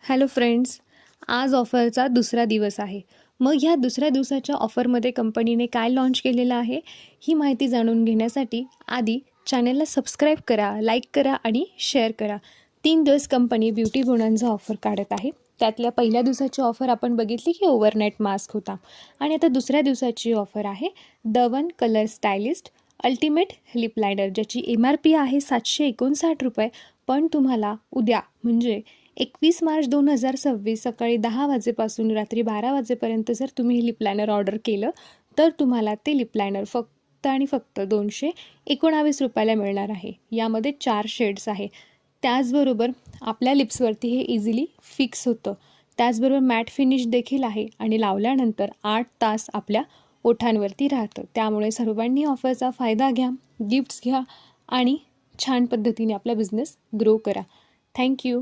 Hello friends, आज ऑफरचा दुसरा दिवस आहे. मग ह्या दुसऱ्या दिवसाच्या ऑफरमध्ये कंपनीने काय लॉन्च केलेलं आहे, ही माहिती जाणून घेण्यासाठी आधी चॅनलला सबस्क्राईब करा, लाईक करा आणि शेअर करा. 3 दिवस कंपनी ब्युटी बोनन्झा ऑफर काढत आहे. त्यातल्या पहिल्या दिवसाची ऑफर आपण बघितली की ओव्हरनाईट मास्क होता आणि आता दुसऱ्या दिवसाची ऑफर आहे the one colour stylist ultimate lip liner, ज्याची MRP आहे ₹759. पण तुम्हाला उद्या म्हणजे 21 मार्च 2026 सकाळी 10 वाजेपासून रात्री 12 वाजेपर्यंत जर तुम्ही हे लिप लायनर ऑर्डर केलं तर तुम्हाला ते लिप लायनर फक्त आणि फक्त ₹219 मिळणार आहे. यामध्ये 4 शेड्स आहे. त्याचबरोबर आपल्या लिप्सवरती हे इझिली फिक्स होतं. त्याचबरोबर मॅट फिनिश देखील आहे आणि लावल्यानंतर 8 तास आपल्या ओठांवरती राहतं. त्यामुळे सर्वांनी ऑफरचा फायदा घ्या, गिफ्ट्स घ्या आणि छान पद्धतीने आपला बिझनेस ग्रो करा. थँक्यू.